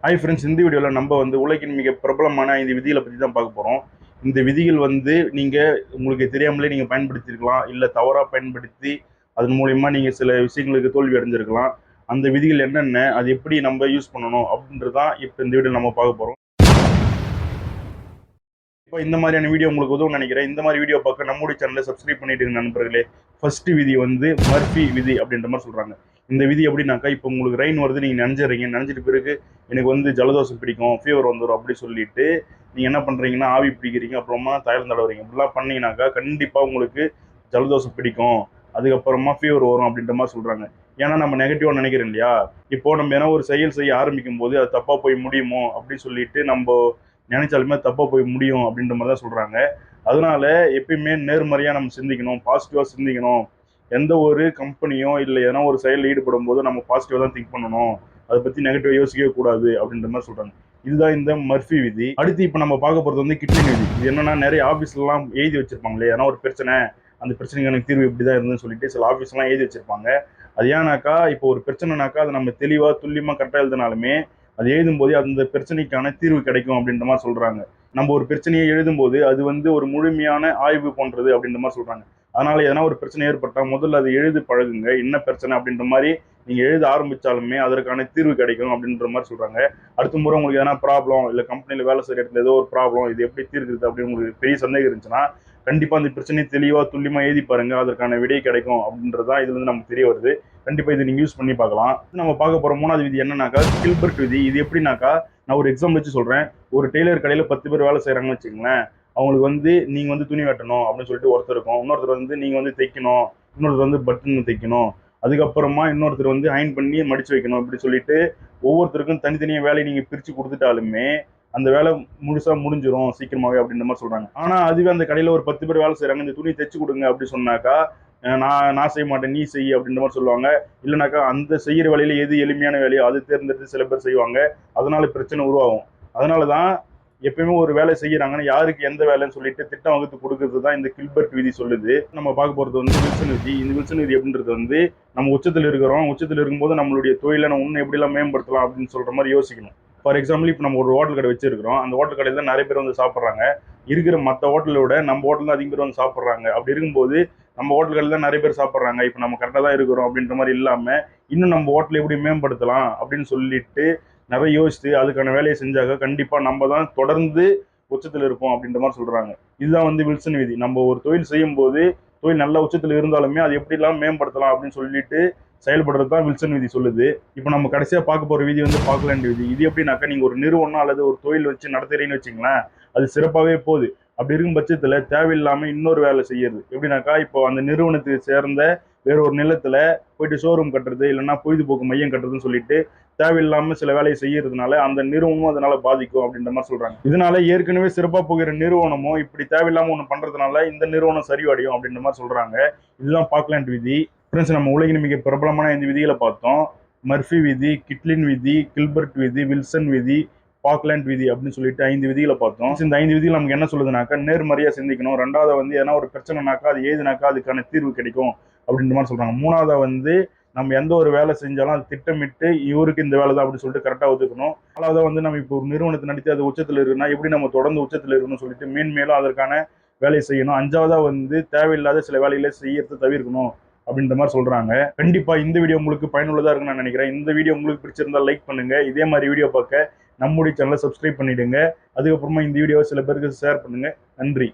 Hi friends, இந்த வீடியோவில் நம்ம உலகின் மிக பிரபலமான 5 விதிகளை பற்றி தான் பார்க்க போகிறோம். இந்த விதிகள் நீங்கள் உங்களுக்கு தெரியாமலே நீங்கள் பயன்படுத்தியிருக்கலாம், இல்லை தவறாக பயன்படுத்தி அதன் மூலயமா நீங்கள் சில விஷயங்களுக்கு தோல்வி அடைஞ்சிருக்கலாம். அந்த விதிகள் என்னென்ன, அது எப்படி நம்ம யூஸ் பண்ணணும் அப்படின்றது தான் இப்போ இந்த வீடியோவில் நம்ம பார்க்க போகிறோம். இப்போ இந்த மாதிரியான வீடியோ உங்களுக்கு உதவும் நினைக்கிறேன். இந்த மாதிரி வீடியோ பார்க்க நம்முடைய சேனலை சப்ஸ்கிரைப் பண்ணிட்டு நண்பர்களே. ஃபர்ஸ்ட் விதி மர்ஃபி விதி அப்படின்ற மாதிரி சொல்கிறாங்க. இந்த விதி எப்படின்னாக்கா, இப்போ உங்களுக்கு ரெயின் வருது, நீங்கள் நினைஞ்சிடுறீங்க, நினைஞ்சிட்டு பிறகு எனக்கு ஜலதோஷம் பிடிக்கும், ஃபீவர் வந்துடும் அப்படி சொல்லிட்டு நீங்கள் என்ன பண்ணுறீங்கன்னா ஆவி பிடிக்கிறீங்க, அப்புறமா தைலம் தடவுறீங்க. இப்படிலாம் பண்ணீங்கன்னாக்கா கண்டிப்பாக உங்களுக்கு ஜலதோஷம் பிடிக்கும், அதுக்கப்புறமா ஃபீவர் வரும் அப்படின்ற மாதிரி சொல்கிறாங்க. ஏன்னா நம்ம நெகட்டிவாக நினைக்கிறோம் இல்லையா. இப்போ நம்ம ஏன்னா ஒரு செயல் செய்ய ஆரம்பிக்கும் போது அது தப்பாக போய் முடியுமோ அப்படின்னு சொல்லிட்டு நம்ம நினைச்சாலுமே தப்பாக போய் முடியும் அப்படின்ற மாதிரி தான் சொல்கிறாங்க. அதனால எப்பயுமே நேர்மறையாக நம்ம சிந்திக்கணும், பாசிட்டிவாக சிந்திக்கணும். எந்த ஒரு கம்பெனியோ இல்லை ஏன்னா ஒரு செயலில் ஈடுபடும் போது நம்ம பாசிட்டிவாக தான் திங்க் பண்ணணும், அதை பற்றி நெகட்டிவாக யோசிக்கவே கூடாது அப்படின்ற மாதிரி சொல்கிறாங்க. இதுதான் இந்த மர்ஃபி விதி. அடுத்து இப்போ நம்ம பார்க்க போகிறது கிட்லின் விதி. இது என்னன்னா, நிறைய ஆஃபீஸ்லாம் எழுதி வச்சிருப்பாங்களே, ஏன்னா ஒரு பிரச்சனை, அந்த பிரச்சனைக்கான தீர்வு இப்படி தான் இருந்துன்னு சொல்லிட்டு சில ஆஃபீஸ்லாம் எழுதி வச்சிருப்பாங்க. அது ஏன்னாக்கா, இப்போ ஒரு பிரச்சனைனாக்கா அதை நம்ம தெளிவாக துல்லியமாக கரெக்டாக எழுதினாலுமே அது எழுதும் போது அந்த பிரச்சனைக்கான தீர்வு கிடைக்கும் அப்படின்ற மாதிரி சொல்றாங்க. நம்ம ஒரு பிரச்சனையை எழுதும்போது அது ஒரு முழுமையான ஆய்வு போன்றது அப்படின்ற மாதிரி சொல்றாங்க. அதனால எதனா ஒரு பிரச்சனை ஏற்பட்டா முதல்ல அதை எழுதி பழகுங்க, என்ன பிரச்சனை அப்படின்ற மாதிரி நீங்க எழுத ஆரம்பிச்சாலுமே அதற்கான தீர்வு கிடைக்கும் அப்படின்ற மாதிரி சொல்றாங்க. அடுத்த முறை உங்களுக்கு எதனா ப்ராப்ளம், இல்லை கம்பெனியில் வேலை செய்யற இடத்துல ஏதோ ஒரு ப்ராப்ளம், இது எப்படி தீர்க்குறது அப்படின்னு உங்களுக்கு பெரிய சந்தேகம் இருந்துச்சுன்னா கண்டிப்பா அந்த பிரச்சனையை தெளிவா துல்லியமா எழுதி பாருங்க, அதற்கான விடை கிடைக்கும் அப்படின்றதான் இதுல இருந்து நமக்கு தெரிய வருது. கண்டிப்பா இதை நீங்க யூஸ் பண்ணி பார்க்கலாம். நம்ம பார்க்க போற 3வது விதி என்னன்னாக்கா கில்பர்ட் விதி. இது எப்படின்னாக்கா, நான் ஒரு எக்ஸாம்பிள் வச்சு சொல்றேன். ஒரு டெய்லர் கடையில 10 பேர் வேலை செய்யறாங்கன்னு வச்சுக்கோங்களேன். அவங்களுக்கு நீங்க துணி வெட்டணும் அப்படின்னு சொல்லிட்டு ஒருத்தர் இருக்கும், இன்னொருத்தர் நீங்க தைக்கணும், இன்னொருத்தர் பட்டன் தைக்கணும், அதுக்கப்புறமா இன்னொருத்தர் அயன் பண்ணி மடிச்சு வைக்கணும். இப்படி சொல்லிட்டு ஒவ்வொருத்தருக்கும் தனித்தனியா வேலையை நீங்க பிரிச்சு கொடுத்துட்டாலுமே அந்த வேலை முழுசா முடிஞ்சிடும் சீக்கிரமாவே அப்படின்ற மாதிரி சொல்றாங்க. ஆனா அதுவே அந்த கடையில ஒரு 10 பேர் வேலை செய்யறாங்க, இந்த துணி தைச்சு கொடுங்க அப்படி சொன்னாக்கா நான் செய்ய மாட்டேன், நீ செய் அப்படின்ற மாதிரி சொல்லுவாங்க. இல்லைனாக்கா அந்த செய்யற வேலையில எது எளிமையான வேலையோ அது தேர்ந்தெடுத்து சில பேர் செய்வாங்க. அதனால பிரச்சனை உருவாகும். அதனாலதான் எப்பயுமே ஒரு வேலை செய்யறாங்கன்னா யாருக்கு எந்த வேலைன்னு சொல்லிட்டு திட்டம் வகுத்து கொடுக்கறது தான் இந்த கில்பர்ட் விதி சொல்லுது. நம்ம பார்க்க போறது வில்சன் விதி. இந்த வில்சன் விதி அப்படின்றது நம்ம உச்சத்தில் இருக்கிறோம், உச்சத்தில் இருக்கும்போது நம்மளுடைய தொழிலை நம்ம இன்னும் எப்படிலாம் மேம்படுத்தலாம் அப்படின்னு சொல்ற மாதிரி யோசிக்கணும். ஃபார் எக்ஸாம்பிள், இப்போ நம்ம ஒரு ஹோட்டல் கடை வச்சிருக்கிறோம், அந்த ஹோட்டல் கடையில் தான் நிறைய பேர் சாப்பிட்றாங்க. இருக்கிற மற்ற ஹோட்டலை விட நம்ம ஹோட்டல் தான் அதிக பேர் சாப்பிட்றாங்க. அப்படி இருக்கும்போது நம்ம ஹோட்டல் கடையில் தான் நிறைய பேர் சாப்பிட்றாங்க, இப்போ நம்ம கரெக்டாக தான் இருக்கிறோம் அப்படின்ற மாதிரி இல்லாமல் இன்னும் நம்ம ஹோட்டலை எப்படி மேம்படுத்தலாம் அப்படின்னு சொல்லிட்டு நிறைய யோசித்து அதுக்கான வேலையை செஞ்சாக்க கண்டிப்பாக நம்ம தான் தொடர்ந்து உச்சத்தில் இருப்போம் அப்படின்ற மாதிரி சொல்கிறாங்க. இதுதான் வில்சன் விதி. நம்ம ஒரு தொழில் செய்யும் போது தொழில் நல்ல உச்சத்தில் இருந்தாலுமே அது எப்படிலாம் மேம்படுத்தலாம் அப்படின்னு சொல்லிட்டு செயல்படுறது தான் வில்சன் விதி சொல்லுது. இப்போ நம்ம கடைசியா பார்க்க போற விதி பாக்லாண்ட் விதி. இது எப்படின்னாக்கா, நீங்க ஒரு நிறுவனம் அல்லது ஒரு தொழில் வச்சு நடத்துறீங்கன்னு வச்சுங்களேன், அது சிறப்பாகவே போகுது. அப்படி இருக்கும் பட்சத்துல தேவையில்லாம இன்னொரு வேலை செய்யறது எப்படின்னாக்கா, இப்போ அந்த நிறுவனத்துக்கு சேர்ந்த வேற ஒரு நிலத்துல போயிட்டு ஷோரூம் கட்டுறது, இல்லைன்னா பொழுதுபோக்கு மையம் கட்டுறதுன்னு சொல்லிட்டு தேவையில்லாம சில வேலையை செய்யறதுனால அந்த நிறுவனமும் அதனால பாதிக்கும் அப்படின்ற மாதிரி சொல்றாங்க. இதனால ஏற்கனவே சிறப்பா போகிற நிறுவனமும் இப்படி தேவையில்லாம ஒண்ணு பண்றதுனால இந்த நிறுவனம் சரிவடையும் அப்படின்ற மாதிரி சொல்றாங்க. இதுதான் பாக்லாண்ட் விதி. ஃப்ரெண்ட்ஸ், நம்ம உலகின் மிக பிரபலமான 5 விதிகளை பார்த்தோம். மர்ஃபி விதி, கிட்லின் விதி, கில்பர்ட் விதி, வில்சன் விதி, பாக்லாண்ட் விதி அப்படின்னு சொல்லிட்டு 5 விதிகளை பார்த்தோம். இந்த 5 விதிகள் நமக்கு என்ன சொல்லுதுனாக்கா, நேர்மறையா சிந்திக்கணும். 2வது ஏன்னா ஒரு பிரச்சனைனாக்கா அது ஏதுனாக்கா அதுக்கான தீர்வு கிடைக்கும் அப்படின்ற மாதிரி சொல்றாங்க. 3வது நம்ம எந்த ஒரு வேலை செஞ்சாலும் அது திட்டமிட்டு இவருக்கு இந்த வேலை தான் அப்படின்னு சொல்லிட்டு கரெக்டாக ஒதுக்கணும். 4வது நம்ம இப்போ ஒரு நிறுவனத்தை நடத்தி அது உச்சத்தில் இருக்குன்னா எப்படி நம்ம தொடர்ந்து உச்சத்தில் இருக்கணும்னு சொல்லிட்டு மேன்மேலும் அதற்கான வேலையை செய்யணும். 5வதா தேவையில்லாத சில வேலைகளை செய்யறது தவிர்க்கணும் அப்படின்ற மாதிரி சொல்றாங்க. கண்டிப்பா இந்த வீடியோ உங்களுக்கு பயனுள்ளதா இருக்குன்னு நான் நினைக்கிறேன். இந்த வீடியோ உங்களுக்கு பிடிச்சிருந்தா லைக் பண்ணுங்க. இதே மாதிரி வீடியோ பார்க்க நம்முடைய சேனலை சப்ஸ்கிரைப் பண்ணிடுங்க. அதுக்கப்புறமா இந்த வீடியோவை சில பேருக்கு ஷேர் பண்ணுங்க. நன்றி.